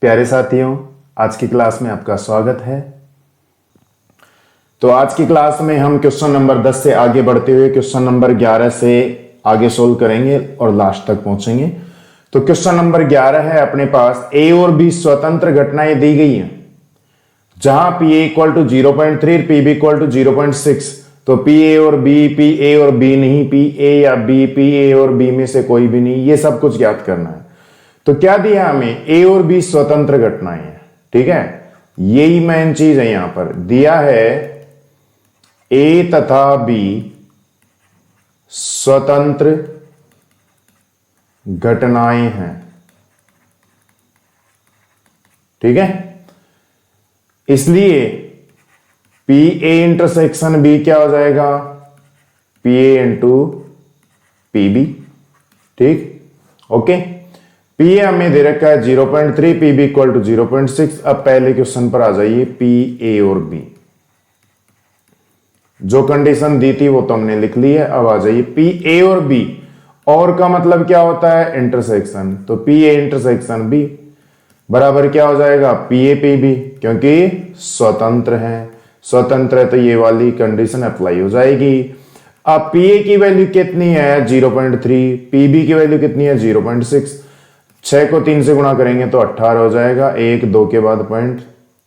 प्यारे साथियों, आज की क्लास में आपका स्वागत है। तो आज की क्लास में हम क्वेश्चन नंबर 10 से आगे बढ़ते हुए क्वेश्चन नंबर 11 से आगे सोल्व करेंगे और लास्ट तक पहुंचेंगे। तो क्वेश्चन नंबर 11 है, अपने पास ए और बी स्वतंत्र घटनाएं दी गई हैं जहां P A equal to 0.3 P B equal to 0.6। तो पी ए और बी नहीं, पी ए या पी ए और बी में से कोई भी नहीं, ये सब कुछ ज्ञात करना है। तो क्या दिया हमें, ए और बी स्वतंत्र घटनाएं हैं। ठीक है, यही मेन चीज है। यहां पर दिया है ए तथा बी स्वतंत्र घटनाएं हैं। ठीक है, इसलिए पी ए इंटरसेक्शन बी क्या हो जाएगा, P A into P B. ठीक, ओके। पी ए हमें दे रखा है 0.3, पी बी इक्वल टू 0.6। अब पहले क्वेश्चन पर आ जाइए, पी ए और बी जो कंडीशन दी थी वो तो हमने लिख ली है। अब आ जाइए पी ए और बी, और का मतलब क्या होता है, इंटरसेक्शन। तो पी ए इंटरसेक्शन बी बराबर क्या हो जाएगा, पी ए पी बी, क्योंकि स्वतंत्र है। स्वतंत्र है तो ये वाली कंडीशन अप्लाई हो जाएगी। अब पी ए की वैल्यू कितनी है, 0.3, पी बी की वैल्यू कितनी है, 0.6। 6 को 3 से गुणा करेंगे तो 18 हो जाएगा, 1 2 के बाद पॉइंट,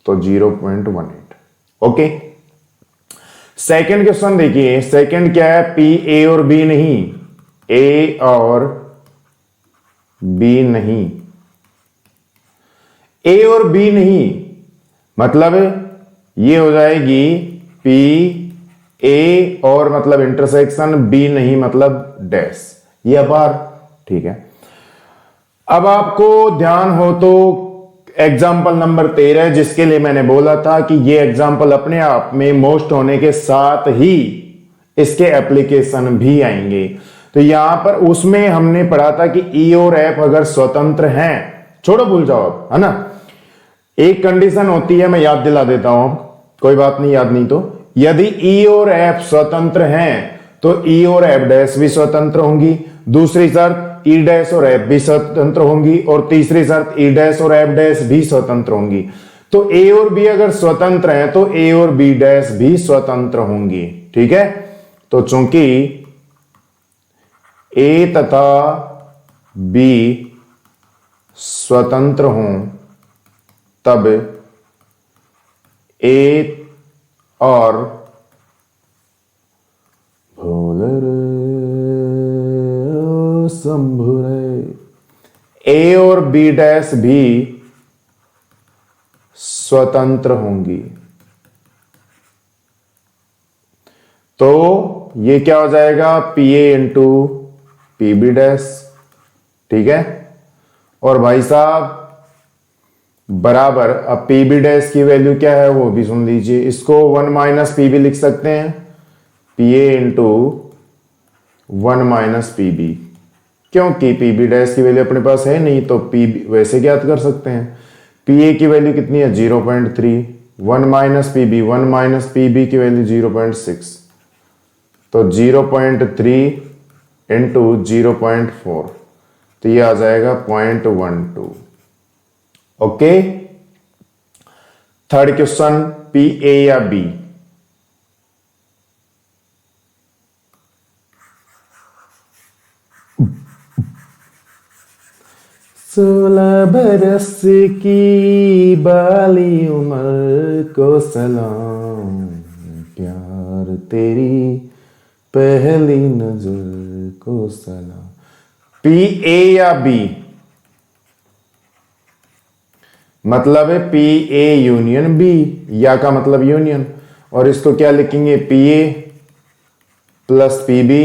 तो 0.18। ओके, सेकंड क्वेश्चन देखिए। सेकंड क्या है, पी ए और बी नहीं, ए और बी नहीं, ए और बी नहीं मतलब ये हो जाएगी पी ए और मतलब इंटरसेक्शन, बी नहीं मतलब डैश, ये बार। ठीक है, अब आपको ध्यान हो तो एग्जाम्पल नंबर 13, जिसके लिए मैंने बोला था कि ये एग्जाम्पल अपने आप में मोस्ट होने के साथ ही इसके एप्लीकेशन भी आएंगे। तो यहां पर उसमें हमने पढ़ा था कि ई और एफ अगर स्वतंत्र हैं, छोड़ो भूल जाओ अब, है ना। एक कंडीशन होती है, मैं याद दिला देता हूं, कोई बात नहीं, याद नहीं तो, यदि ई और एफ स्वतंत्र हैं तो ई और एफ डैश भी स्वतंत्र होंगी। दूसरी शर्त, ई डैश और एफ भी स्वतंत्र होंगी। और तीसरी शर्त, ई डैश और एफ डैश भी स्वतंत्र होंगी। तो ए और बी अगर स्वतंत्र हैं तो ए और बी डैश भी स्वतंत्र होंगी। ठीक है, तो चूंकि ए तथा बी स्वतंत्र हों तब ए और ए और बी डैश भी स्वतंत्र होंगी। तो ये क्या हो जाएगा, P A into P B dash. ठीक है, और भाई साहब बराबर, अब पी बी डैश की वैल्यू क्या है वो भी सुन लीजिए। इसको 1 माइनस पी बी लिख सकते हैं, P A into 1 minus P B, क्योंकि पी बी डैश की वैल्यू अपने पास है नहीं तो पी बी वैसे ज्ञात कर सकते हैं। पी ए की वैल्यू कितनी है, 0.3, 1 minus P B, 1 minus P B की वैल्यू 0.6, तो 0.3 इंटू 0.4, तो ये आ जाएगा 0.12। Okay, third question, P A या बी। सोलह बरस की बाली उम्र को सलाम, प्यार तेरी पहली नजर को सलाम। पी ए या बी मतलब है पी ए यूनियन बी, या का मतलब यूनियन, और इसको क्या लिखेंगे, P A plus P B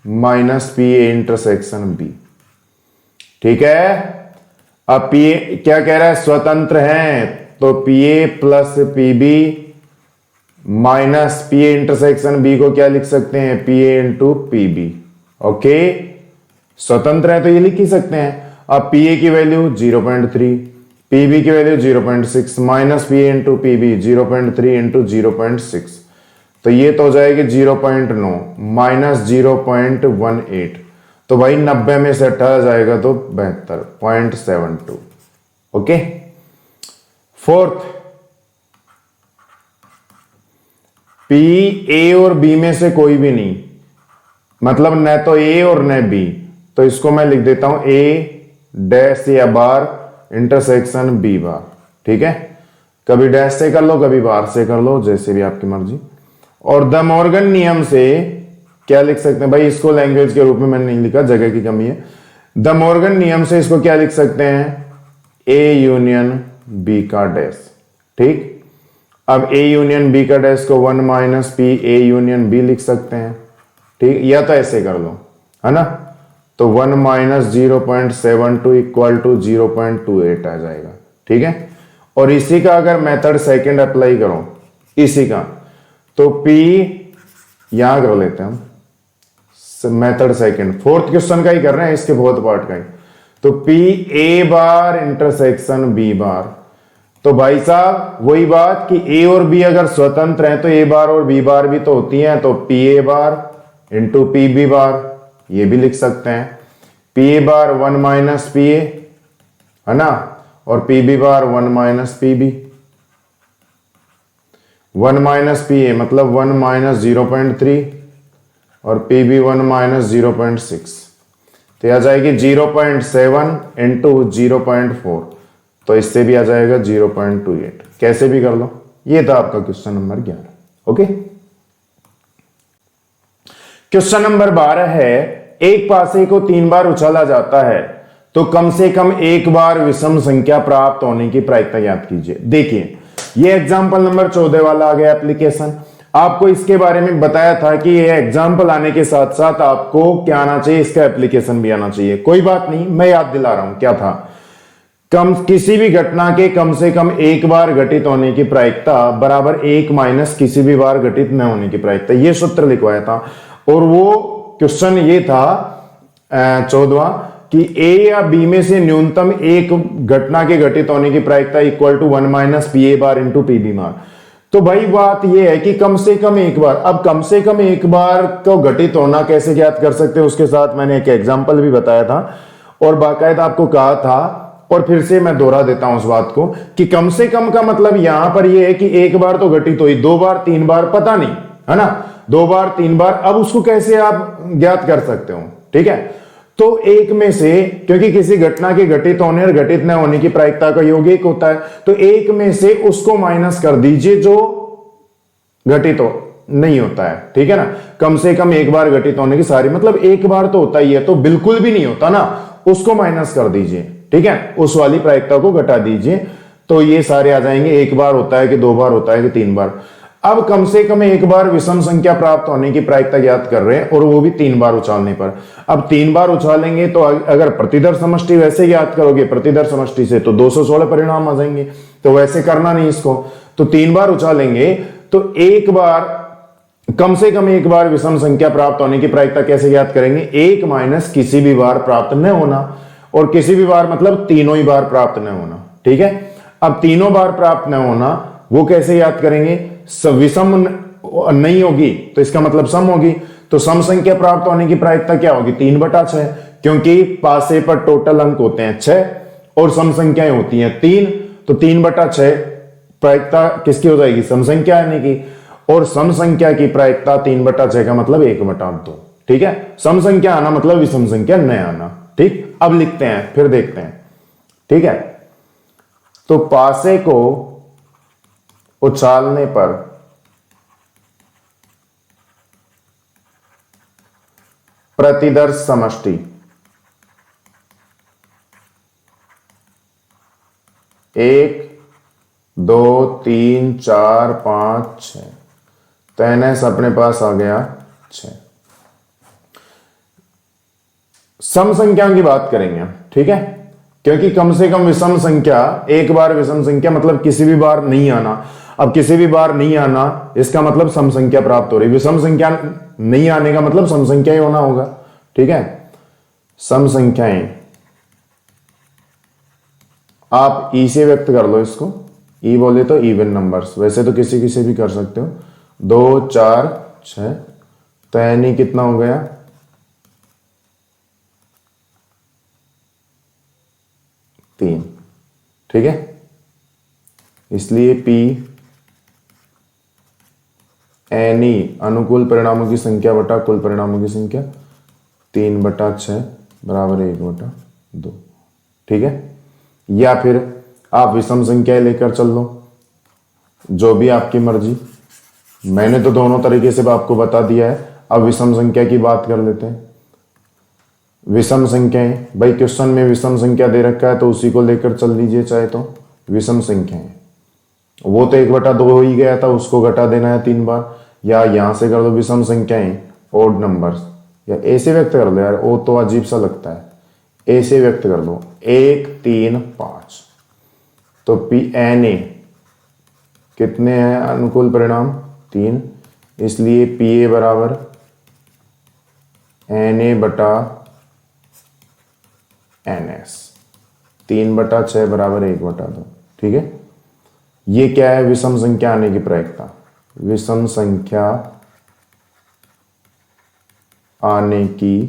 minus P A intersection B. ठीक है, अब पी ए क्या कह रहा है, स्वतंत्र हैं, तो P A plus P B minus P A intersection B को क्या लिख सकते हैं, P A into P B. Okay, स्वतंत्र है तो ये लिख ही सकते हैं। अब पी ए की वैल्यू 0.3, पी बी की value 0.6 minus P A into P B 0.3 into 0.6, तो ये तो हो जाएगी 0.9 माइनस 0.18, तो भाई 90 में से 18 जाएगा तो 72.72। ओके। फोर्थ, पी ए और बी में से कोई भी नहीं, मतलब न तो ए और न बी, तो इसको मैं लिख देता हूं ए डैश या बार इंटरसेक्शन बी बार। ठीक है, कभी डैश से कर लो, कभी बार से कर लो, जैसे भी आपकी मर्जी। और द मॉर्गन नियम से क्या लिख सकते हैं भाई, इसको लैंग्वेज के रूप में मैंने नहीं लिखा, जगह की कमी है। द मॉर्गन नियम से इसको क्या लिख सकते हैं, ए यूनियन बी का डैश। ठीक, अब ए यूनियन बी का डैश को 1 minus P A union B लिख सकते हैं। ठीक, या तो ऐसे कर लो, है ना, तो 1 माइनस 0.72 इक्वल टू 0.28 आ जाएगा। ठीक है, और इसी का अगर मेथड सेकंड अप्लाई करो, इसी का, तो P यहां कर लेते हैं हम मेथड सेकंड, फोर्थ क्वेश्चन का ही कर रहे हैं, इसके फोर्थ पार्ट का ही। तो P A bar intersection B बार, तो भाई साहब वही बात कि A और B अगर स्वतंत्र हैं तो A बार और B बार भी तो होती हैं, तो PA बार इंटू PB बार, ये भी लिख सकते हैं। PA बार 1 माइनस PA, है ना, और PB बार 1 माइनस PB। 1 माइनस PA मतलब 1 माइनस 0.3 और PB 1 माइनस 0.6, तो आ जाएगी 0.7 इंटू 0.4, तो इससे भी आ जाएगा 0.28। कैसे भी कर लो, ये था आपका question number 11। Okay, question number 12 है, एक पासे को 3 बार उछाला जाता है तो कम से कम एक बार विषम संख्या प्राप्त होने की प्रायिकता ज्ञात कीजिए। देखिए, ये एग्जाम्पल नंबर 14 वाला आ गया एप्लीकेशन। आपको इसके बारे में बताया था कि ये एग्जाम्पल आने के साथ साथ आपको क्या आना चाहिए, इसका एप्लीकेशन भी आना चाहिए। कोई बात नहीं, मैं याद दिला रहा हूं क्या था। किसी भी घटना के कम से कम एक बार घटित होने की प्रायिकता बराबर 1 माइनस किसी भी बार घटित न होने की प्रायिकता, ये सूत्र लिखवाया था। और वो क्वेश्चन ये था 14वां कि ए या बी में से न्यूनतम एक घटना के घटित होने की प्रायिकता equal to 1 minus P A bar into P B bar. तो भाई बात यह है कि कम से कम एक बार, अब कम से कम एक बार को घटित होना कैसे ज्ञात कर सकते हैं, उसके साथ मैंने एक एग्जांपल भी बताया था और बाकायदा आपको कहा था, और फिर से मैं दोहरा देता हूं उस बात को कि कम से कम का मतलब यहां पर यह है कि एक बार तो घटित हुई, 2 बार 3 बार पता नहीं, है ना, 2 बार 3 बार, अब उसको कैसे आप ज्ञात कर सकते हो। ठीक है, तो एक में से, क्योंकि किसी घटना के घटित होने और घटित न होने की प्रायिकता का योग एक होता है, तो एक में से उसको माइनस कर दीजिए जो घटित हो नहीं होता है। ठीक है ना, कम से कम एक बार घटित होने की सारी, मतलब एक बार तो होता ही है, तो बिल्कुल भी नहीं होता ना, उसको माइनस कर दीजिए। ठीक है, उस वाली प्रायिकता को घटा दीजिए, तो ये सारे आ जाएंगे, एक बार होता है कि 2 बार होता है कि 3 बार। अब कम से कम एक बार विषम संख्या प्राप्त होने की प्रायिकता ज्ञात कर रहे हैं, और वो भी 3 बार उछालने पर। अब 3 बार उछालेंगे तो अगर प्रतिदर समष्टि वैसे ज्ञात करोगे प्रतिदर समष्टि से, तो 216 परिणाम आ जाएंगे, तो वैसे करना नहीं इसको, तो 3 बार उछालेंगे तो एक बार, कम से कम एक बार विषम संख्या प्राप्त होने की प्रायिकता कैसे ज्ञात करेंगे, 1 माइनस किसी भी बार प्राप्त न होना, और किसी भी बार मतलब तीनों ही बार प्राप्त न होना। ठीक है, अब तीनों बार प्राप्त न होना वो कैसे याद करेंगे, विषम नहीं होगी तो इसका मतलब सम होगी, तो सम संख्या प्राप्त होने की प्रायिकता क्या होगी, 3/6, क्योंकि पासे पर टोटल अंक होते हैं 6 और सम संख्याएं होती हैं 3, तो 3/6 प्रायिकता किसकी हो जाएगी, सम संख्या आने की, और सम संख्या की प्रायिकता 3/6 का मतलब 1/2। ठीक है, सम संख्या आना मतलब विषम संख्या न आना। ठीक, अब लिखते हैं फिर देखते हैं। ठीक है, तो पासे को उछालने पर प्रतिदर्श समष्टि 1 2 3 4 5 6, तैनेस अपने पास आ गया 6। सम संख्या की बात करेंगे, ठीक है, क्योंकि कम से कम विषम संख्या, एक बार विषम संख्या मतलब किसी भी बार नहीं आना। अब किसी भी बार नहीं आना इसका मतलब सम संख्या प्राप्त हो रही, विषम संख्या नहीं आने का मतलब सम संख्या ही होना होगा। ठीक है, सम संख्याएं आप ई से व्यक्त कर लो इसको, ई बोले तो इवन नंबर्स, वैसे तो किसी किसी भी कर सकते हो। 2 4 6, तो यानी कितना हो गया 3। ठीक है, इसलिए P एनी अनुकूल परिणामों की संख्या बटा कुल परिणामों की संख्या 3/6 बराबर 1/2। ठीक है, या फिर आप विषम संख्याएं लेकर चल लो, जो भी आपकी मर्जी। मैंने तो दोनों तरीके से आपको बता दिया है। अब विषम संख्या की बात कर लेते हैं। विषम संख्याएं, भाई क्वेश्चन में विषम संख्या दे रखा है तो उसी को लेकर चल लीजिए चाहे तो। विषम संख्याएं, वो तो 1/2 हो ही गया था, उसको घटा देना है 3 बार। या यहां से कर दो विषम संख्याएं ओड नंबर्स, या ऐसे व्यक्त कर दो यार, वो तो अजीब सा लगता है। ऐसे व्यक्त कर दो 1 3 5। तो पी एन ए कितने हैं अनुकूल परिणाम 3, इसलिए पी ए बराबर एन ए बटा एन एस, 3/6 बराबर 1/2। ठीक है, ये क्या है? विषम संख्या आने की प्रायिकता। विषम संख्या आने की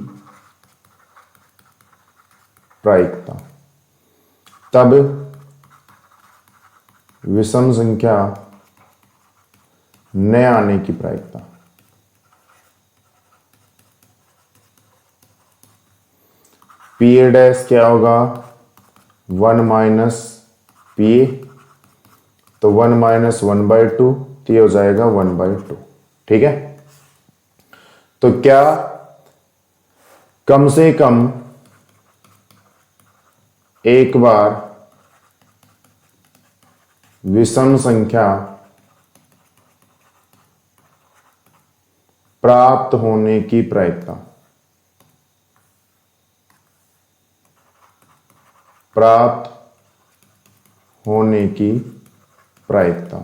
प्रायिकता, तब विषम संख्या न आने की प्रायिकता। पी ए डैश क्या होगा? 1 माइनस पी ए, तो 1 माइनस 1/2, तो ये हो जाएगा 1/2। ठीक है, तो क्या कम से कम एक बार विषम संख्या प्राप्त होने की प्रायिकता, प्राप्त होने की प्रायिकता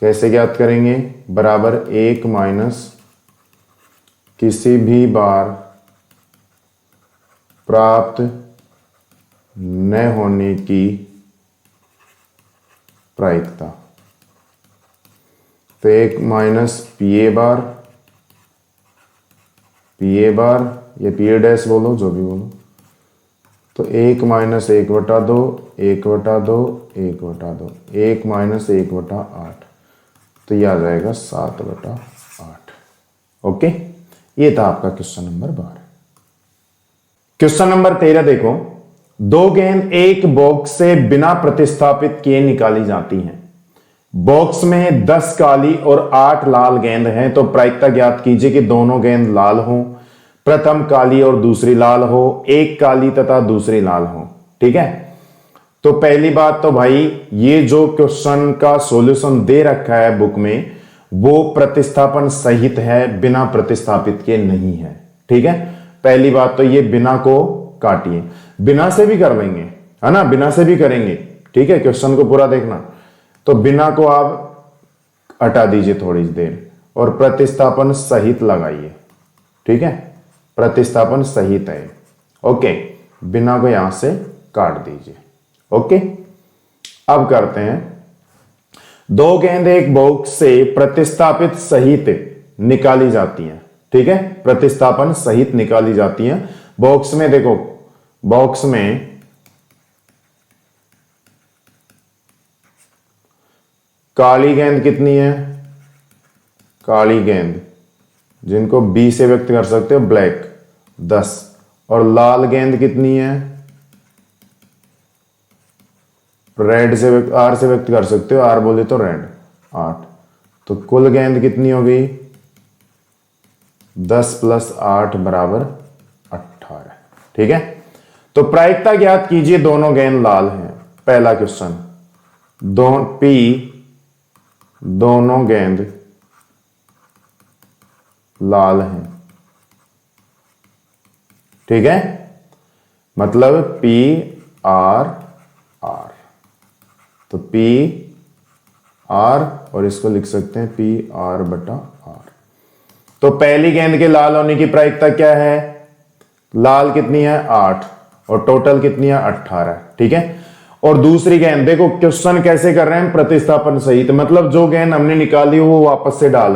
कैसे ज्ञात करेंगे? बराबर 1 माइनस किसी भी बार प्राप्त न होने की प्रायिकता। तो 1 माइनस पी ए बार, या पी ए डैश बोलो, जो भी बोलो। तो 1 माइनस 1/2, 1/2, 1/2, 1 माइनस 1/8, तो यह आ जाएगा 7/8। ओके, ये था आपका क्वेश्चन नंबर 12। क्वेश्चन नंबर 13 देखो, 2 गेंद एक बॉक्स से बिना प्रतिस्थापित किए निकाली जाती हैं। बॉक्स में 10 काली और 8 लाल गेंद हैं, तो प्रायिकता ज्ञात कीजिए कि दोनों गेंद लाल हो, प्रथम काली और दूसरी लाल हो, एक काली तथा दूसरी लाल हो। ठीक है, तो पहली बात तो भाई ये जो क्वेश्चन का सॉल्यूशन दे रखा है बुक में, वो प्रतिस्थापन सहित है, बिना प्रतिस्थापित के नहीं है। ठीक है, पहली बात तो ये बिना को काटिए, बिना से भी कर लेंगे, है ना, बिना से भी करेंगे। ठीक है, क्वेश्चन को पूरा देखना। तो बिना को आप हटा दीजिए थोड़ी देर और प्रतिस्थापन सहित लगाइए। ठीक है, प्रतिस्थापन सहित है। ओके, बिना को यहां से काट दीजिए। ओके, अब करते हैं, 2 गेंद एक बॉक्स से प्रतिस्थापित सहित निकाली जाती हैं। ठीक है, प्रतिस्थापन सहित निकाली जाती हैं। बॉक्स में देखो, बॉक्स में काली गेंद कितनी है? काली गेंद, जिनको बी से व्यक्त कर सकते हो, ब्लैक, 10। और लाल गेंद कितनी है? रेड से व्यक्त, आर से व्यक्त कर सकते हो, आर बोले तो रेड, 8। तो कुल गेंद कितनी हो गई? 10 + 8 बराबर 18। ठीक है, तो प्रायिकता ज्ञात कीजिए दोनों गेंद लाल हैं। पहला क्वेश्चन, दोनों गेंद लाल हैं। ठीक है, मतलब पी आर आर, तो पी आर, और इसको लिख सकते हैं पी आर बटा आर। तो पहली गेंद के लाल होने की प्रायिकता क्या है? लाल कितनी है? 8, और टोटल कितनी है? 18। ठीक है, और दूसरी गेंद देखो, क्वेश्चन कैसे कर रहे हैं? प्रतिस्थापन सहित, मतलब जो गेंद हमने निकाली वो वापस से डाल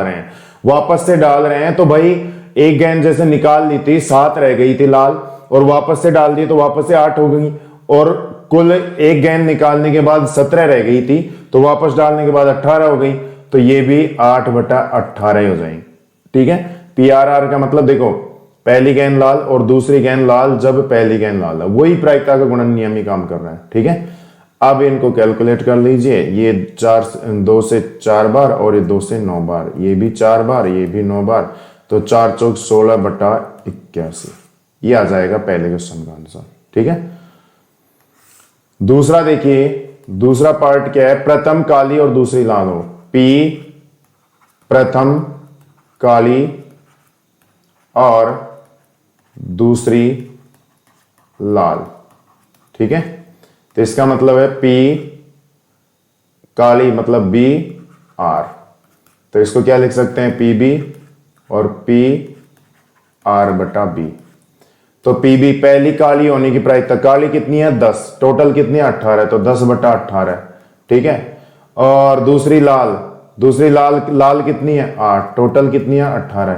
रहे हैं, तो भाई एक गेंद जैसे निकाल ली थी, 7 रह गई थी लाल, और वापस से डाल दी तो वापस से 8 हो गई, और कुल एक गेंद निकालने के बाद 17 रह गई थी, तो वापस डालने के बाद 18 हो गई, तो ये भी 8/18 हो जाएंगे। ठीक है, PRR का मतलब देखो, पहली गेंद लाल और दूसरी गेंद लाल, जब पहली गेंद लाल है, वही प्रायिकता का गुणन नियम ही काम कर रहा है। ठीक है, अब इनको कैलकुलेट कर लीजिए, ये 2 से 4 बार और ये 2 से 9 बार, ये भी 4 बार, ये भी 9 बार, तो 4 चौक 16/81, ये आ जाएगा पहले क्वेश्चन का आंसर। ठीक है, दूसरा देखिए, दूसरा पार्ट क्या है, प्रथम काली और दूसरी लाल हो, P प्रथम काली और दूसरी लाल। ठीक है, तो इसका मतलब है P काली मतलब BR, तो इसको क्या लिख सकते हैं, PB और PR/B। तो PB पहली काली होने की प्रायिकता, काली कितनी है 10, टोटल कितनी है 18, तो 10/18। ठीक है, और दूसरी लाल, लाल कितनी है 8, टोटल कितनी है 18।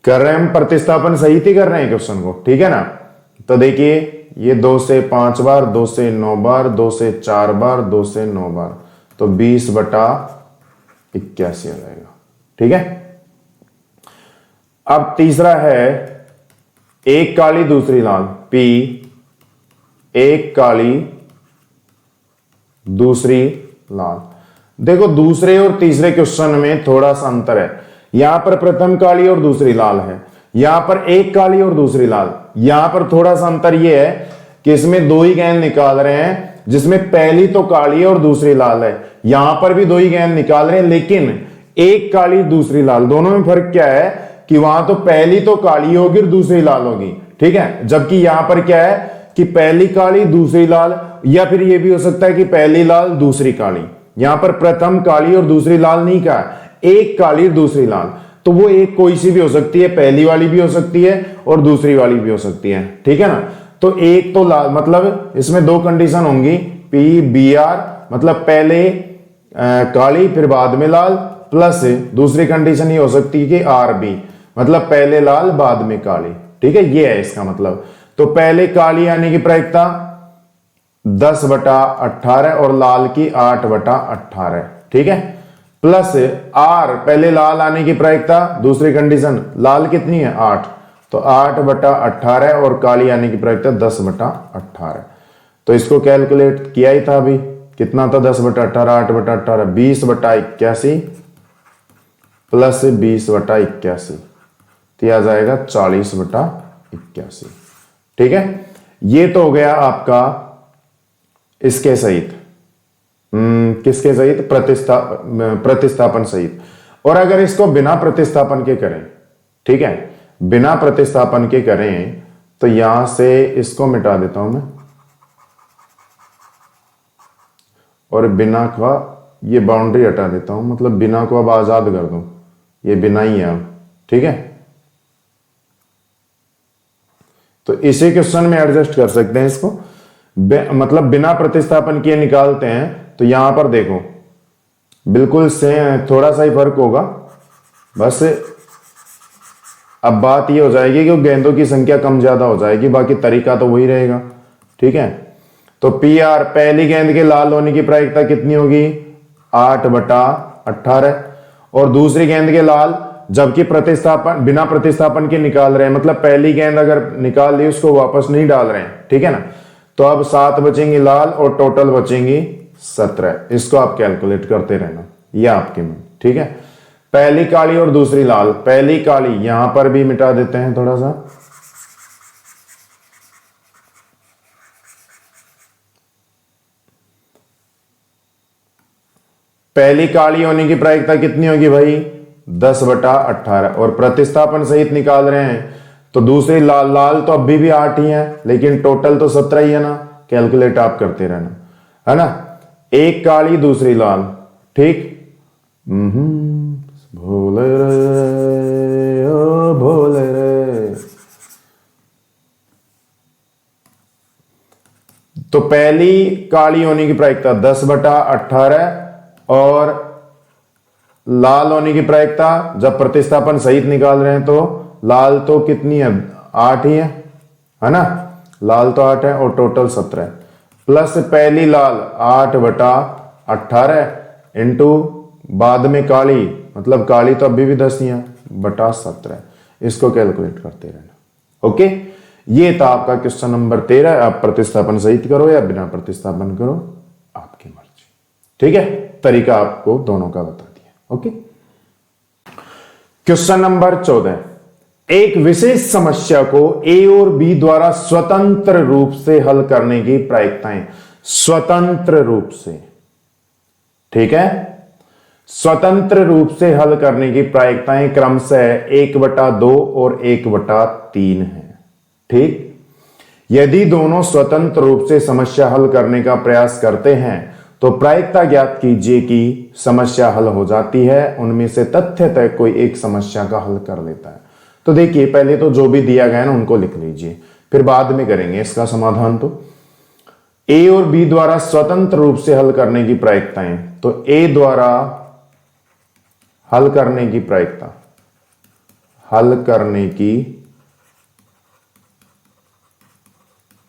कर रहे हैं हम प्रतिस्थापन सही थी कर रहे हैं क्वेश्चन को। ठीक है ना, तो देखिए ये 2 से 5 बार, 2 से 9 बार, 2 से 4 बार, 2 से 9 बार, तो 20/81 आ जाएगा। ठीक है, अब तीसरा है एक काली दूसरी लाल, P एक काली दूसरी लाल। देखो दूसरे और तीसरे क्वेश्चन में थोड़ा सा अंतर है, यहां पर प्रथम काली और दूसरी लाल है, यहां पर एक काली और दूसरी लाल। यहां पर थोड़ा सा अंतर यह है कि इसमें 2 ही गेंद निकाल रहे हैं, जिसमें पहली तो काली और दूसरी लाल है, यहां पर भी 2 ही गेंद निकाल रहे हैं, लेकिन एक काली दूसरी लाल, दोनों में फर्क क्या है कि वहां तो पहली तो काली होगी और दूसरी लाल होगी। ठीक है, जबकि यहां पर क्या है कि पहली काली दूसरी लाल, या फिर यह भी हो सकता है कि पहली लाल दूसरी काली। यहां पर प्रथम काली और दूसरी लाल नहीं कहा, एक काली दूसरी लाल, तो वो एक कोई सी भी हो सकती है, पहली वाली भी हो सकती है और दूसरी वाली भी हो सकती है। ठीक है ना, तो एक तो लाल, मतलब इसमें 2 कंडीशन होंगी, PBR मतलब पहले काली फिर बाद में लाल, प्लस दूसरी कंडीशन ये हो सकती है कि RB मतलब पहले लाल बाद में काली। ठीक है, ये है इसका मतलब। तो पहले काली आने की प्रायिकता 10/18 और लाल की 8/18। ठीक है, प्लस R पहले लाल आने की प्रायिकता, दूसरी कंडीशन लाल कितनी है 8, तो 8/18 और काली आने की प्रायिकता 10/18। तो इसको कैलकुलेट किया ही था अभी, कितना था 10/18, 8/18, 20/81 प्लस 20/81, तो आ जाएगा 40/81। ठीक है, ये तो हो गया आपका इसके सहित, किसके सहित, प्रतिस्थापन सहित। और अगर इसको बिना प्रतिस्थापन के करें, ठीक है, बिना प्रतिस्थापन के करें, तो यहां से इसको मिटा देता हूं मैं, और बिना का ये बाउंड्री हटा देता हूं, मतलब बिना को अब आजाद कर दूं, ये बिना ही है अब। ठीक है, तो इसी क्वेश्चन में एडजस्ट कर सकते हैं इसको, मतलब बिना प्रतिस्थापन किए निकालते हैं, तो यहां पर देखो बिल्कुल से थोड़ा सा ही फर्क होगा बस। अब बात ये हो जाएगी कि गेंदों की संख्या कम ज्यादा हो जाएगी, बाकी तरीका तो वही रहेगा। ठीक है, तो PR पहली गेंद के लाल होने की प्रायिकता कितनी होगी 8/18, और दूसरी गेंद के लाल, जबकि प्रतिस्थापन बिना प्रतिस्थापन के निकाल रहे हैं, मतलब पहली गेंद अगर निकाल ली उसको वापस नहीं डाल रहे हैं। ठीक है ना, तो अब 7 बचेंगी लाल और टोटल बचेंगी 17। इसको आप कैलकुलेट करते रहना, ये आपके में। ठीक है, पहली काली और दूसरी लाल, पहली काली यहां पर भी मिटा देते हैं थोड़ा सा, पहली काली होने की प्रायिकता कितनी होगी भाई 10/18, और प्रतिस्थापन सहित निकाल रहे हैं, तो दूसरी लाल, लाल तो अभी भी 8 ही है, लेकिन टोटल तो 17 ही है ना, कैलकुलेट आप करते रहना, है ना। एक काली दूसरी लाल, ठीक, भोले रे ओ भोले रे। तो पहली काली होने की प्रायिकता 10/18 और लाल होने की प्रायिकता, जब प्रतिस्थापन सहित निकाल रहे हैं तो लाल तो कितनी है 8 ही है ना, लाल तो 8 है और टोटल 17 है। प्लस पहली लाल 8/18 इंटू बाद में काली, मतलब काली तो अभी भी 10 ही है, बटा 17। इसको कैलकुलेट करते रहना। ओके, ये था आपका क्वेश्चन नंबर 13। आप प्रतिस्थापन सहित करो या बिना प्रतिस्थापन करो, आपकी मर्जी। ठीक है, तरीका आपको दोनों का बता दिया। ओके, क्वेश्चन नंबर 14, एक विशेष समस्या को ए और बी द्वारा स्वतंत्र रूप से हल करने की प्रायिकताएं। स्वतंत्र रूप से, ठीक है, स्वतंत्र रूप से हल करने की प्रायिकताएं क्रमशः 1/2 और 1/3 है। ठीक, यदि दोनों स्वतंत्र रूप से समस्या हल करने का प्रयास करते हैं तो प्रायिकता ज्ञात कीजिए कि समस्या हल हो जाती है। उनमें से तथ्यतः कोई एक समस्या का हल कर लेता है। तो देखिए, पहले तो जो भी दिया गया है ना उनको लिख लीजिए, फिर बाद में करेंगे इसका समाधान। तो ए और बी द्वारा स्वतंत्र रूप से हल करने की प्रायिकताएं, तो ए द्वारा हल करने की प्रायिकता, हल करने की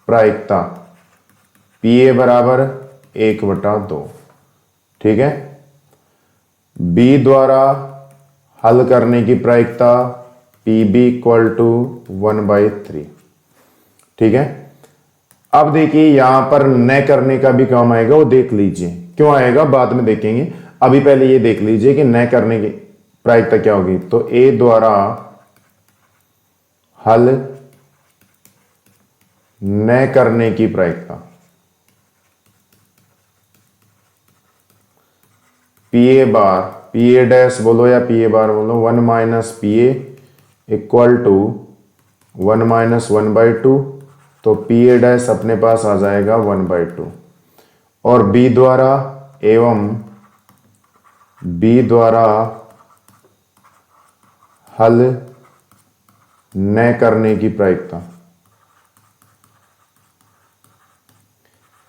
प्रायिकता पी ए बराबर 1/2। ठीक है, बी द्वारा हल करने की प्रायिकता पी बी इक्वल टू 1/3। ठीक है, अब देखिए यहां पर न करने का भी काम आएगा, वो देख लीजिए क्यों आएगा, बाद में देखेंगे। अभी पहले ये देख लीजिए कि न करने की प्रायिकता क्या होगी। तो ए द्वारा हल न करने की प्रायिकता P A bar, P A dash बोलो या पी ए बार बोलो, 1 minus P A equal to 1 minus 1/2। तो पी ए डैश अपने पास आ जाएगा 1/2। और बी द्वारा एवं बी द्वारा हल न करने की प्रायिकता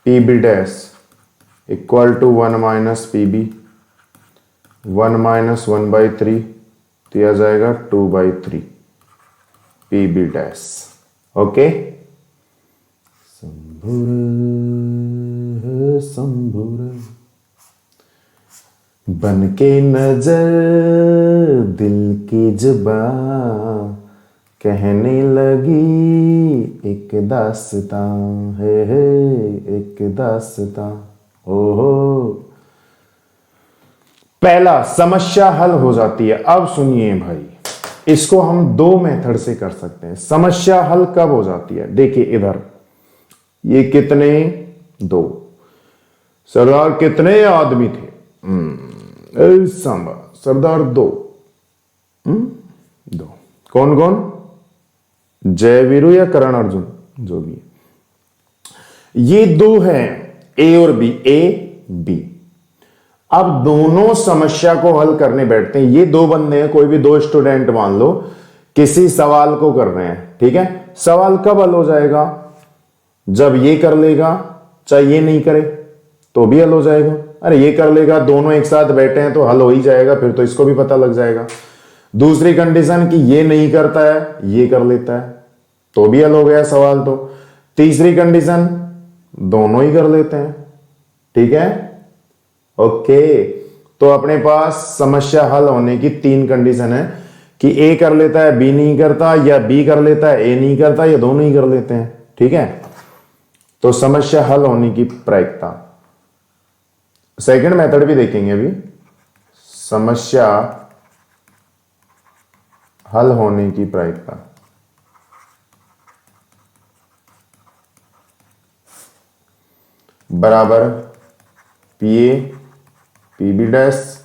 P B dash equal to 1 minus P B, 1 minus 1/3 तो यह आ जाएगा 2/3 पी बी डैश। ओके, संभुर संभुर बन के नजर दिल की जुबां कहने लगी एक दास्तां है, एक दास्तां। ओहो, पहला समस्या हल हो जाती है। अब सुनिए भाई, इसको हम दो मेथड से कर सकते हैं। समस्या हल कब हो जाती है, देखिए इधर ये कितने, 2। सरदार कितने आदमी थे, सांबा सरदार 2, 2। कौन कौन, जयवीरू या करण अर्जुन, जो भी है। ये 2 हैं, ए और बी, ए बी। अब दोनों समस्या को हल करने बैठते हैं। ये 2 बंदे हैं, कोई भी 2 स्टूडेंट मान लो, किसी सवाल को कर रहे हैं। ठीक है, सवाल कब हल हो जाएगा, जब ये कर लेगा, चाहे ये नहीं करे तो भी हल हो जाएगा। अरे ये कर लेगा, दोनों एक साथ बैठे हैं तो हल हो ही जाएगा, फिर तो इसको भी पता लग जाएगा। दूसरी कंडीशन कि ये नहीं करता है, ये कर लेता है तो भी हल हो गया सवाल। तो तीसरी कंडीशन दोनों ही कर लेते हैं। ठीक है, ओके। तो अपने पास समस्या हल होने की 3 कंडीशन है कि ए कर लेता है बी नहीं करता, या बी कर लेता है ए नहीं करता, या दोनों ही कर लेते हैं। ठीक है, तो समस्या हल होने की प्रायिकता, सेकंड मेथड भी देखेंगे अभी। समस्या हल होने की प्रायिकता बराबर P A P B dash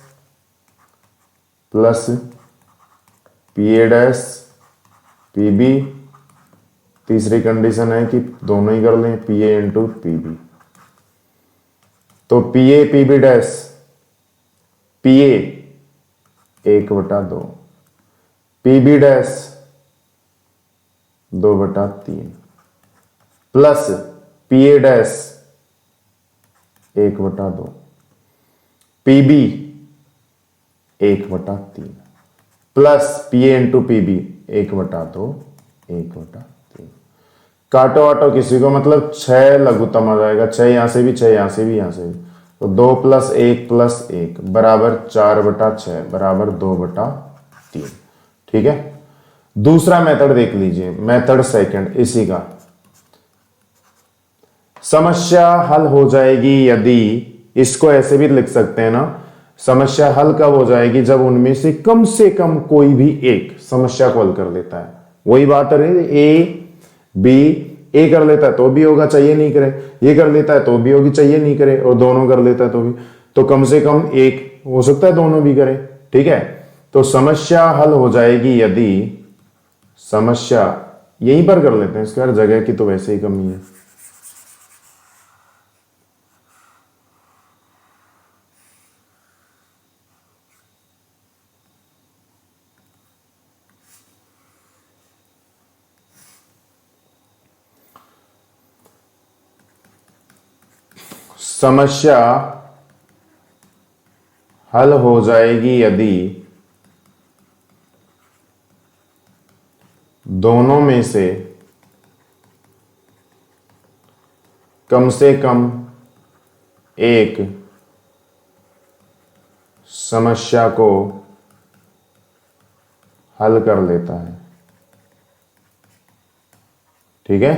plus P A dash P B. तीसरी कंडीशन है कि दोनों ही कर लें, P A into P B. तो P A P B dash, P A 1/2, P B dash 2/3 plus P A dash 1/2, P B 1/3 plus P A into P B 1/2, 1/3। काटो वाटो किसी को, मतलब 6 लघुत्तम आ जाएगा, 6 यहां से भी, 6 यहां से भी, यहां से भी। तो 2 + 1 बराबर 4/6 बराबर 2/3। ठीक है। दूसरा मेथड देख लीजिए, मेथड सेकंड इसी का। समस्या हल हो जाएगी यदि, इसको ऐसे भी लिख सकते हैं ना, समस्या हल कब हो जाएगी, जब उनमें से कम कोई भी एक समस्या को हल कर लेता है। वही बात है, ए कर लेता है तो भी होगा, चाहिए नहीं करे, ये कर लेता है तो भी होगी, चाहिए नहीं करे, और दोनों कर लेता है तो भी, तो कम से कम एक हो सकता है दोनों भी करे। ठीक है। तो समस्या हल हो जाएगी यदि, समस्या यहीं पर कर लेते हैं, इसके हर जगह की तो वैसे ही कमी है। समस्या हल हो जाएगी यदि दोनों में से कम एक समस्या को हल कर लेता है। ठीक है।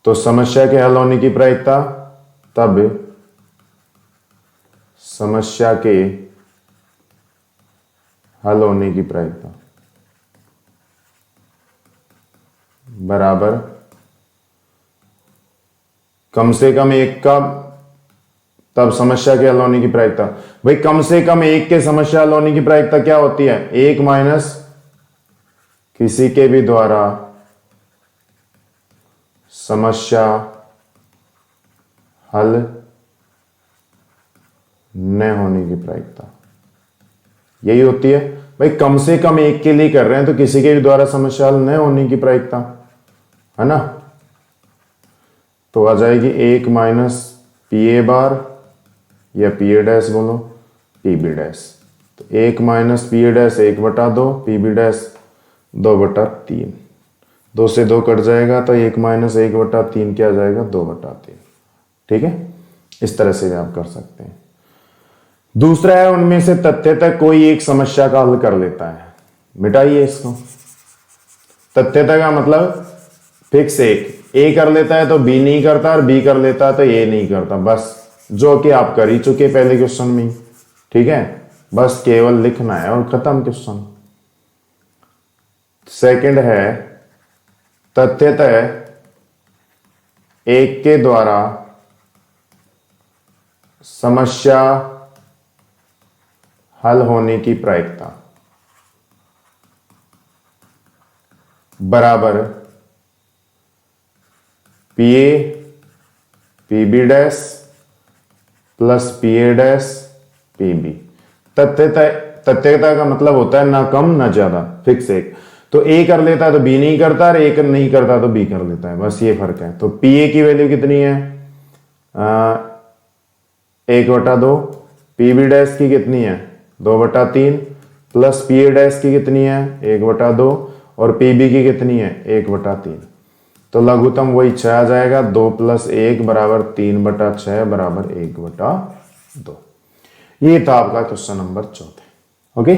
तो समस्या के हल होने की प्रायिकता, तब समस्या के हल होने की प्रायिकता बराबर कम से कम एक का, तब समस्या के हल होने की प्रायिकता। भाई कम से कम एक के समस्या हल होने की प्रायिकता क्या होती है, 1 माइनस किसी के भी द्वारा समस्या हल न होने की प्रायिकता, यही होती है। भाई कम से कम एक के लिए कर रहे हैं तो किसी के भी द्वारा समस्या हल न होने की प्रायिकता, है ना। तो आ जाएगी 1 माइनस पी ए बार, या पी ए डैश बोलो, पी बी डैश। तो 1 minus P A dash 1/2, P B dash 2/3। 2 से 2 कट जाएगा तो 1 माइनस 1/3 क्या आ जाएगा, 2/3। ठीक है। इस तरह से आप कर सकते हैं। दूसरा है, उनमें से तथ्यतः कोई एक समस्या का हल कर लेता है। मिटाइए इसको। तथ्यतः का मतलब फिक्स एक, ए कर लेता है तो बी नहीं करता, और बी कर लेता है तो ए नहीं करता, बस, जो कि आप कर ही चुके पहले क्वेश्चन में। ठीक है। बस केवल लिखना है और खत्म क्वेश्चन। सेकंड है, तथ्यतः एक के द्वारा समस्या हल होने की प्रायिकता बराबर P A P B dash plus P A dash P B. तथ्यता का मतलब होता है ना कम ना ज्यादा, फिक्स एक। तो ए कर लेता है तो बी नहीं करता, और ए नहीं करता तो बी कर लेता है, बस ये फर्क है। तो पी ए की वैल्यू कितनी है, 1/2। पी बी डैश की कितनी है, 2/3, प्लस पी ए डैश की कितनी है, 1/2, और पी बी की कितनी है, 1/3। तो लघुत्तम वही 6 आ जाएगा। 2 + 1 बराबर 3/6 बराबर 1/2। ये था आपका question number 14। Okay.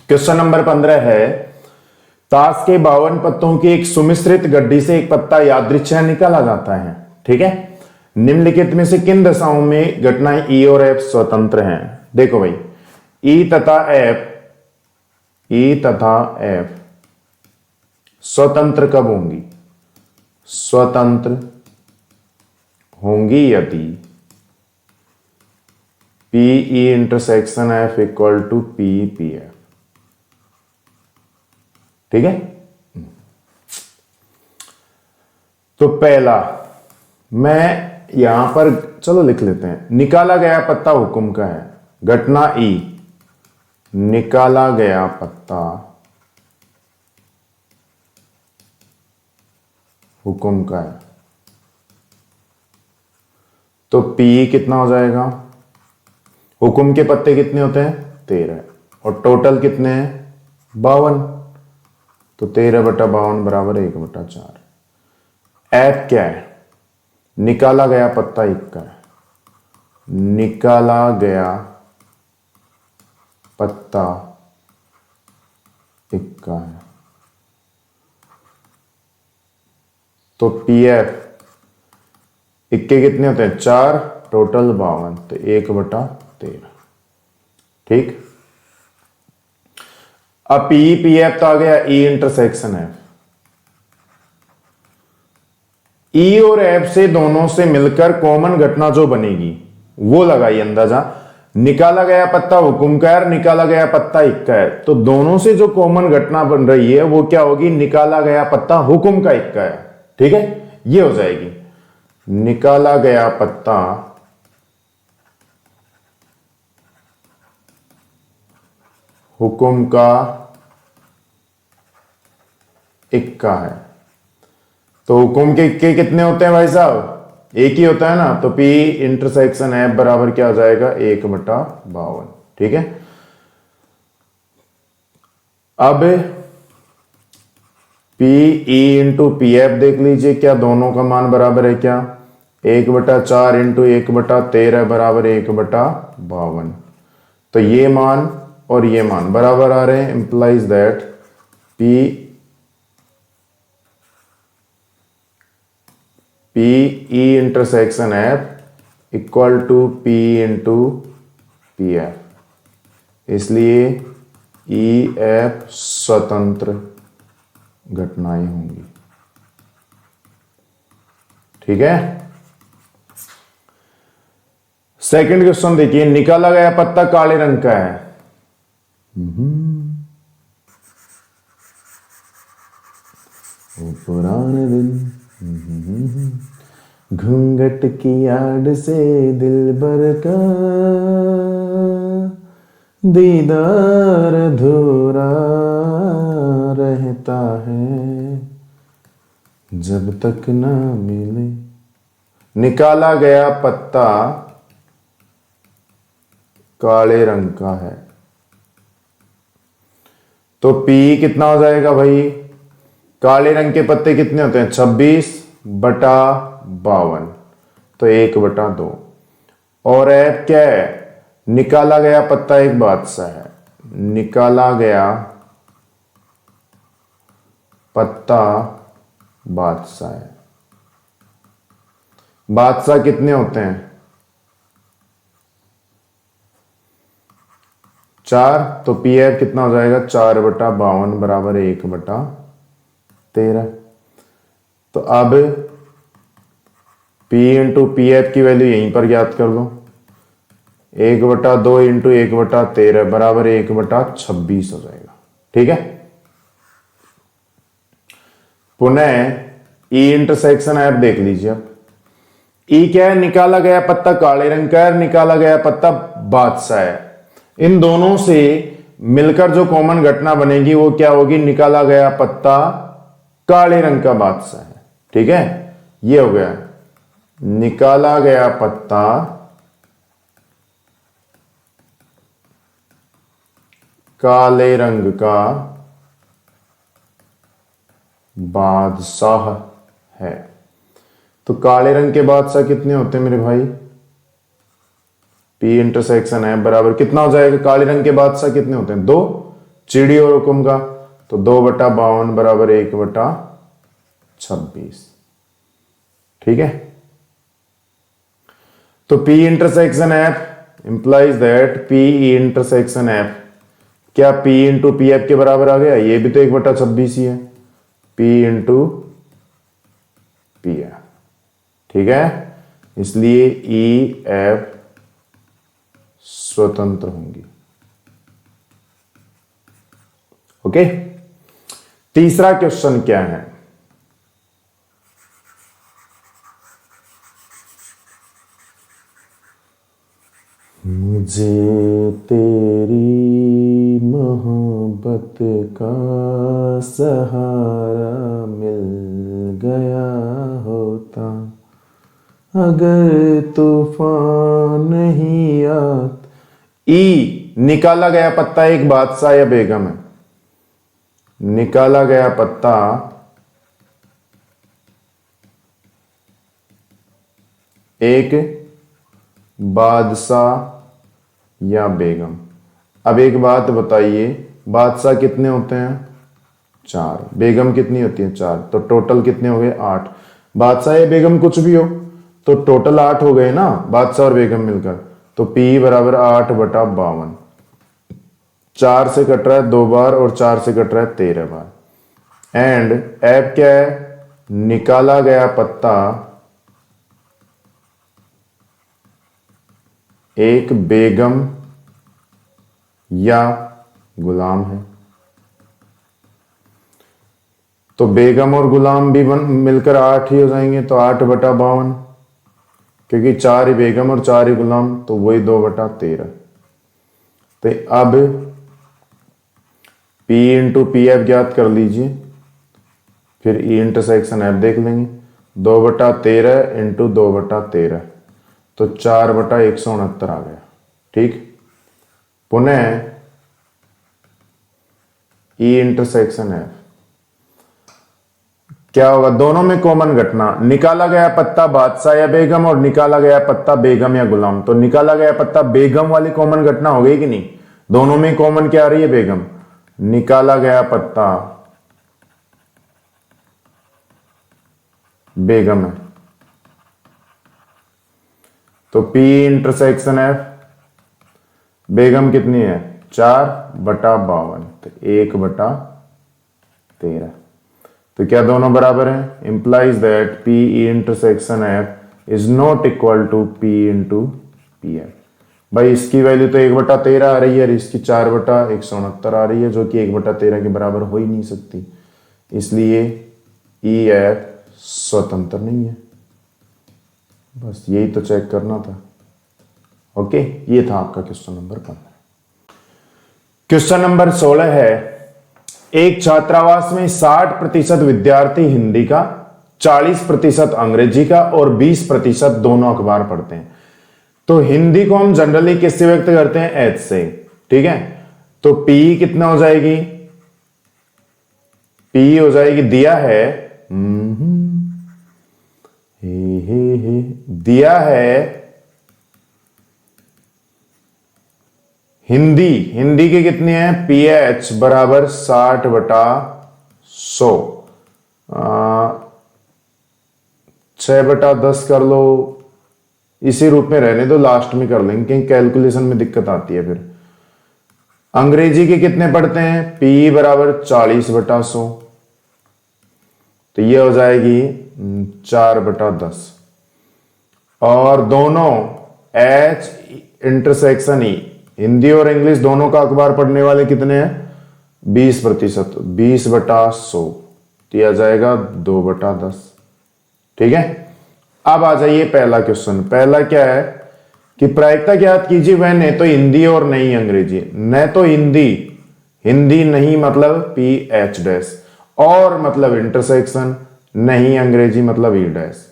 Question number 15 है, ताश के 52 पत्तों की एक सुमिश्रित गड्डी से एक पत्ता यादृच्छिक निकाला जाता है। ठीक है। निम्नलिखित में से किन दशाओं में घटनाएं ई और एफ स्वतंत्र हैं। देखो भाई, ई तथा एफ स्वतंत्र कब होंगी, स्वतंत्र होंगी यदि P E intersection F equal to P P F. ठीक है। तो पहला मैं यहां पर चलो लिख लेते हैं, निकाला गया पत्ता हुक्म का है। घटना ई, निकाला गया पत्ता हुक्म का है, तो पी कितना हो जाएगा, हुक्म के पत्ते कितने होते हैं, 13, और टोटल कितने हैं, 52। तो 13/52 बराबर 1/4। ऐप क्या है? निकाला गया पत्ता इक्का है, निकाला गया पत्ता इक्का है। तो पीएफ इक्के कितने होते हैं? 4, टोटल 52, तो 1/13। ठीक। अब पी पीएफ तो आ गया, ई इंटरसेक्शन एफ। ई और एफ से दोनों से मिलकर कॉमन घटना जो बनेगी वो लगाई अंदाजा। निकाला गया पत्ता हुकुम का है, निकाला गया पत्ता इक्का है, तो दोनों से जो कॉमन घटना बन रही है वो क्या होगी? निकाला गया पत्ता हुकुम का इक्का है। ठीक है, ये हो जाएगी निकाला गया पत्ता हुकुम का इक्का है। तो हुकुम के इक्के कितने होते हैं भाई साहब? एक ही होता है ना, तो P इंटरसेक्शन एफ बराबर क्या हो जाएगा? 1/52। ठीक है। अब PE इंटू पी एफ देख लीजिए, क्या दोनों का मान बराबर है? क्या 1/4 इंटू 1/13 बराबर 1/52। तो ये मान और ये मान बराबर आ रहे हैं, implies that PE intersection F equal to P into P F. इसलिए EF स्वतंत्र घटनाएं होंगी। ठीक है। सेकंड क्वेश्चन देखिए, निकाला गया पत्ता काले रंग का है। वो पुराने दिन घूंघट की आड़ से दिलबर का दीदार अधूरा रहता है जब तक ना मिले। निकाला गया पत्ता काले रंग का है, तो P कितना हो जाएगा भाई? काले रंग के पत्ते कितने होते हैं? 26/52, तो 1/2। और ऐप क्या है? निकाला गया पत्ता एक बादशाह है, निकाला गया पत्ता बादशाह है। बादशाह कितने होते हैं? 4, तो पी एफ कितना हो जाएगा? 4/52 बराबर 1/13। तो अब P इंटू पी एफ की वैल्यू यहीं पर ज्ञात कर लो। 1/2 इंटू 1/13 बराबर 1/26 हो जाएगा। ठीक है। पुनः E इंटरसेक्शन ऐप देख लीजिए। अब E क्या है? निकाला गया पत्ता काले रंग का है, निकाला गया पत्ता बादशाह है। इन दोनों से मिलकर जो कॉमन घटना बनेगी वो क्या होगी? निकाला गया पत्ता काले रंग का बादशाह है। ठीक है, ये हो गया निकाला गया पत्ता काले रंग का बादशाह है। तो काले रंग के बादशाह कितने होते हैं मेरे भाई? P इंटरसेक्शन है बराबर कितना हो जाएगा? काले रंग के बादशाह कितने होते हैं? 2, चिड़ी और हुकुम का, तो 2/52 बराबर 1/26। ठीक है। तो P intersection F implies that P intersection F क्या P इंटू पी एफ के बराबर आ गया? ये भी तो 1/26 ही है, P इंटू पी एफ। ठीक है, इसलिए ई एफ स्वतंत्र होंगी। ओके। तीसरा क्वेश्चन क्या है? मुझे तेरी मोहब्बत का सहारा मिल गया होता, अगर तूफान नहीं आता। ई निकाला गया पत्ता एक बादशाह या बेगम है, निकाला गया पत्ता एक बादशाह या बेगम। अब एक बात बताइए, बादशाह कितने होते हैं? 4। बेगम कितनी होती है? 4। तो टोटल कितने हो गए? 8। बादशाह या बेगम कुछ भी हो तो टोटल 8 हो गए ना, बादशाह और बेगम मिलकर। तो P बराबर 8/52। 4 से कट रहा है 2 बार और 4 से कट रहा है 13 बार। एंड F क्या है? निकाला गया पत्ता एक बेगम या गुलाम है। तो बेगम और गुलाम भी मिलकर 8 ही हो जाएंगे, तो 8/52, क्योंकि 4 ही बेगम और 4 ही गुलाम, तो वही 2/13। तो अब P इंटू पी एफ ज्ञात कर लीजिए, फिर E इंटरसेक्शन F देख लेंगे। 2/13 इंटू 2/13, तो 4/169 आ गया। ठीक, पुनः E इंटरसेक्शन F क्या होगा? दोनों में कॉमन घटना, निकाला गया पत्ता बादशाह या बेगम और निकाला गया पत्ता बेगम या गुलाम। तो निकाला गया पत्ता बेगम वाली कॉमन घटना हो गई कि नहीं? दोनों में कॉमन क्या आ रही है? बेगम। निकाला गया पत्ता बेगम है, तो P इंटरसेक्शन F बेगम कितनी है? 4/52, तो 1/13। तो क्या दोनों बराबर हैं? Implies that P intersection F is not equal to P into P F. भाई इसकी वैल्यू तो 1/13 आ रही है और इसकी 4/169 आ रही है, जो कि 1/13 के बराबर हो ही नहीं सकती, इसलिए EF स्वतंत्र नहीं है। बस यही तो चेक करना था। ओके, ये था आपका क्वेश्चन नंबर 15। क्वेश्चन नंबर 16 है, एक छात्रावास में 60% विद्यार्थी हिंदी का, 40% अंग्रेजी का और 20% दोनों अखबार पढ़ते हैं। तो हिंदी को हम जनरली किससे व्यक्त करते हैं? H से। ठीक है, तो P कितना हो जाएगी? P हो जाएगी, दिया है दिया है हिंदी के कितने हैं? PH बराबर 60/100। 6/10 कर लो, इसी रूप में रहने दो, लास्ट में कर लेंगे क्योंकि कैलकुलेशन में दिक्कत आती है फिर। अंग्रेजी के कितने पढ़ते हैं? P बराबर 40/100, तो ये हो जाएगी 4/10। और दोनों H इंटरसेक्शन E, हिंदी और इंग्लिश दोनों का अखबार पढ़ने वाले कितने हैं? 20%, 20/100, तो आ जाएगा 2/10। ठीक है, अब आ जाइए पहला क्वेश्चन। पहला क्या है कि प्रायिकता ज्ञात कीजिए वह न तो हिंदी और नहीं अंग्रेजी। न तो हिंदी नहीं मतलब PH डैश, और मतलब इंटरसेक्शन, नहीं अंग्रेजी मतलब E डैश।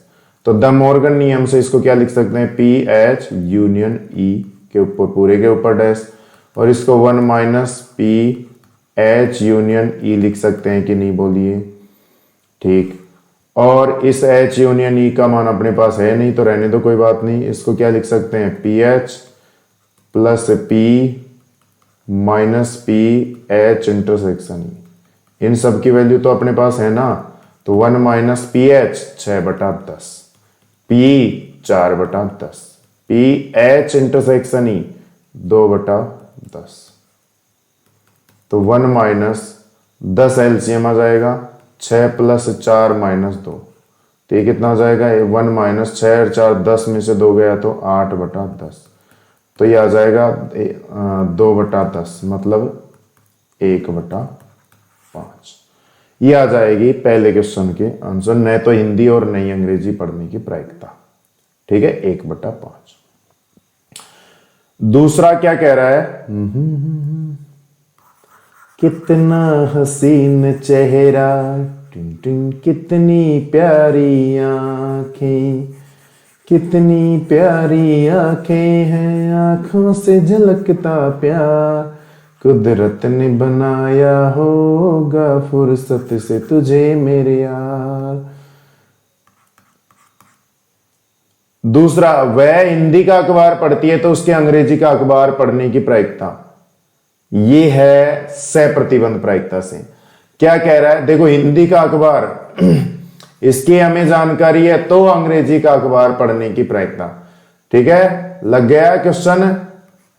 तो द मॉर्गन नियम से इसको क्या लिख सकते हैं? PH यूनियन E के ऊपर, पूरे के ऊपर डैश, और इसको 1 - PH यूनियन E लिख सकते हैं कि नहीं? बोलिए। ठीक, और इस H यूनियन E का मान अपने पास है नहीं, तो रहने दो, कोई बात नहीं। इसको क्या लिख सकते हैं? PH plus P minus PH intersection E। इन सब की वैल्यू तो अपने पास है ना, तो 1 - PH 6/10, P 4/10, PH intersection E 2/10, तो 1 - 10 एलसीएम आ जाएगा, 6 + 4 - 2, तो ये कितना हो जाएगा? 1 - 6 और 4 10 में से 2 गया तो 8/10, तो ये आ जाएगा 2/10 मतलब 1/5। ये आ जाएगी पहले क्वेश्चन के आंसर, न तो हिंदी और नहीं अंग्रेजी पढ़ने की प्रायिकता। ठीक है, 1/5। दूसरा क्या कह रहा है? कितना हसीन चेहरा, टिन टिन कितनी प्यारी आंखें, कितनी प्यारी आंखें हैं, आंखों से झलकता प्यार, कुदरत ने बनाया होगा फुर्सत से तुझे मेरे यार। दूसरा, वह हिंदी का अखबार पढ़ती है तो उसके अंग्रेजी का अखबार पढ़ने की प्रायिकता, ये है सप्रतिबंध प्रायिकता से। क्या कह रहा है, देखो हिंदी का अखबार इसकी हमें जानकारी है तो अंग्रेजी का अखबार पढ़ने की प्रायिकता। ठीक है, लग गया क्वेश्चन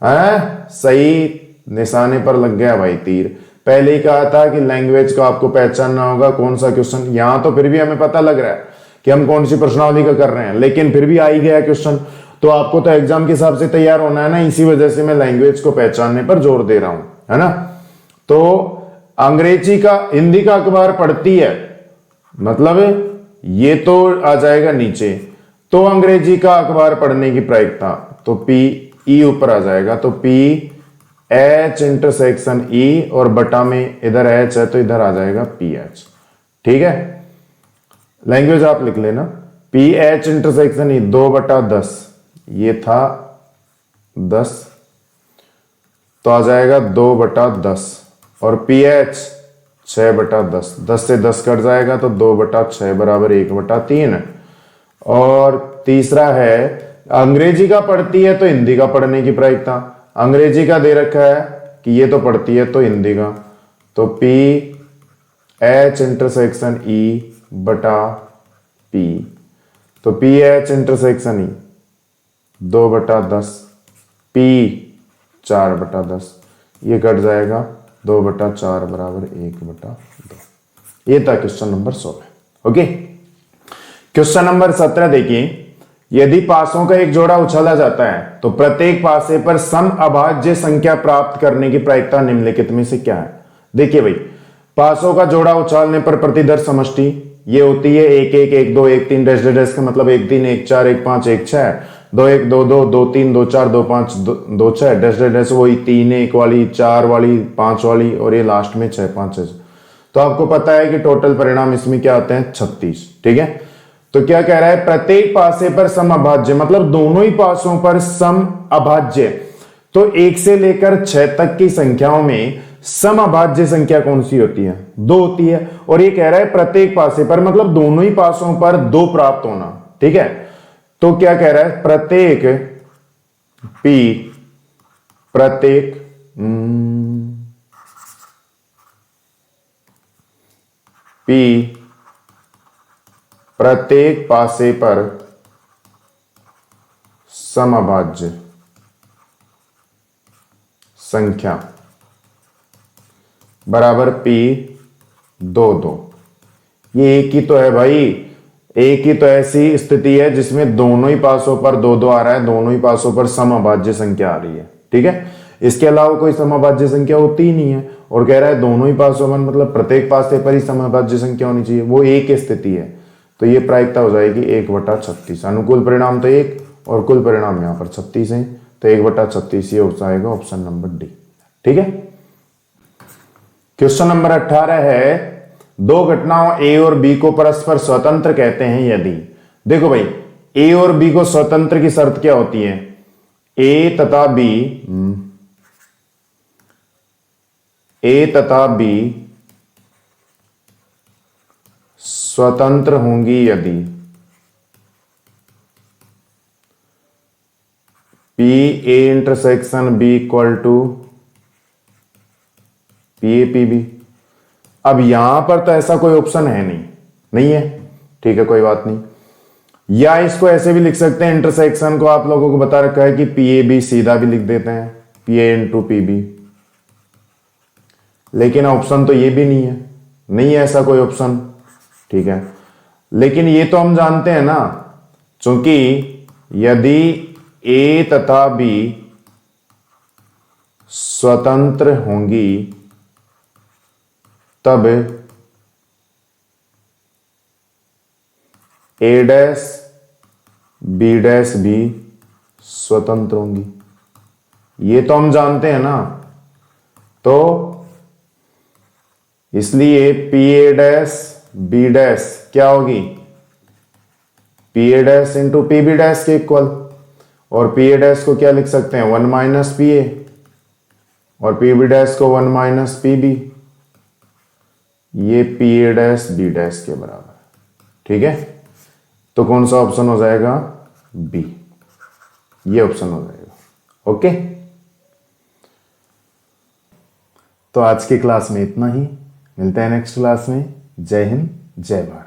है, सही निशाने पर लग गया भाई तीर। पहले ही कहा था कि लैंग्वेज को आपको पहचानना होगा कौन सा क्वेश्चन, यहां तो फिर भी हमें पता लग रहा है कि हम कौन सी प्रश्नावली का कर रहे हैं, लेकिन फिर भी आ ही गया क्वेश्चन, तो आपको तो एग्जाम के हिसाब से तैयार होना है ना, इसी वजह से मैं लैंग्वेज को पहचानने पर जोर दे रहा हूं, है ना। तो अंग्रेजी का हिंदी का अखबार पढ़ती है, मतलब ये तो आ जाएगा नीचे, तो अंग्रेजी का अखबार पढ़ने की प्रायिकता, तो पी ई ऊपर आ जाएगा, तो पी एच इंटरसेक्शन ई, और बटा में इधर एच है तो इधर आ जाएगा पी एच। ठीक है, लैंग्वेज आप लिख लेना, पी एच इंटरसेक्शन ई 2/10, ये था 10, तो आ जाएगा 2/10, और पी एच 6/10, 10 से 10 कट जाएगा तो 2/6 बराबर 1/3। और तीसरा है, अंग्रेजी का पढ़ती है तो हिंदी का पढ़ने की प्रायिकता, अंग्रेजी का दे रखा है कि ये तो पढ़ती है तो हिंदी का, तो पी एच इंटरसेक्शन ई बटा पी, तो P H intersection E 2/10, P 4/10, ये कट जाएगा 2/4 बराबर 1/2। ये था question number 16। Okay, question number 17 देखिए, यदि पासों का एक जोड़ा उछाला जाता है तो प्रत्येक पासे पर सम अभाज्य संख्या प्राप्त करने की प्रायिकता निम्नलिखित में से क्या है। देखिए भाई, पासों का जोड़ा उछालने पर प्रतिदर समष्टि ये होती है 1 1 1 2 1 3 डैश डैश का मतलब 1 3 1 4 1 5 1 6 2 1 2 2 2 3 2 4 2 5 2 6 डैश डैश डैश, वही 3 1 वाली 4 वाली 5 वाली और ये लास्ट में 6 5 6। तो आपको पता है कि टोटल परिणाम इसमें क्या आते हैं 36। ठीक है, तो क्या कह रहा है, प्रत्येक पासे पर सम अभाज्य, मतलब दोनों ही पासों पर सम अभाज्य, तो 1 से लेकर 6 तक की संख्याओं में सम अभाज्य संख्या कौन सी होती है, 2 होती है। और ये कह रहा है प्रत्येक पासे पर, मतलब दोनों ही पासों पर 2 प्राप्त होना। ठीक है, तो क्या कह रहा है, प्रत्येक पी प्रत्येक पासे पर समअभाज्य संख्या बराबर पी 2 2। ये एक ही तो है भाई, एक ही तो ऐसी स्थिति है जिसमें दोनों ही पासों पर 2 2 आ रहा है, दोनों ही पासों पर समअभाज्य संख्या आ रही है। ठीक है, इसके अलावा कोई समअभाज्य संख्या होती ही नहीं है, और कह रहा है दोनों ही पासों पर, मतलब प्रत्येक पासे पर ही समअभाज्य संख्या होनी चाहिए, वो एक ही स्थिति है, तो ये प्रायिकता हो जाएगी 1/36। अनुकूल परिणाम तो 1 और कुल परिणाम यहां पर 36 है, तो 1/36 ये हो जाएगा ऑप्शन नंबर डी। ठीक है, क्वेश्चन नंबर 18 है, दो घटनाओं ए और बी को परस्पर स्वतंत्र कहते हैं यदि। देखो भाई, ए और बी को स्वतंत्र की शर्त क्या होती है, ए तथा बी स्वतंत्र होंगी यदि P A intersection B equal to P A P B. अब यहां पर तो ऐसा कोई ऑप्शन है नहीं है। ठीक है, कोई बात नहीं, या इसको ऐसे भी लिख सकते हैं, इंटरसेक्शन को आप लोगों को बता रखा है कि पी ए बी सीधा भी लिख देते हैं, P A into P B, लेकिन ऑप्शन तो ये भी नहीं है ऐसा कोई ऑप्शन। ठीक है, लेकिन ये तो हम जानते हैं ना, क्योंकि यदि ए तथा बी स्वतंत्र होंगी तब ए डैश बी डैश भी स्वतंत्र होंगी, ये तो हम जानते हैं ना। तो इसलिए P A dash B dash क्या होगी, P A dash into P B dash के इक्वल, और पी ए डैश को क्या लिख सकते हैं 1 - पी ए, और पी बी डैश को 1 माइनस पी बी, ये P A dash B dash के बराबर। ठीक है, तो कौन सा ऑप्शन हो जाएगा? बी, ये ऑप्शन हो जाएगा। ओके, तो आज की क्लास में इतना ही, मिलते हैं नेक्स्ट क्लास में। जय हिंद, जय भारत।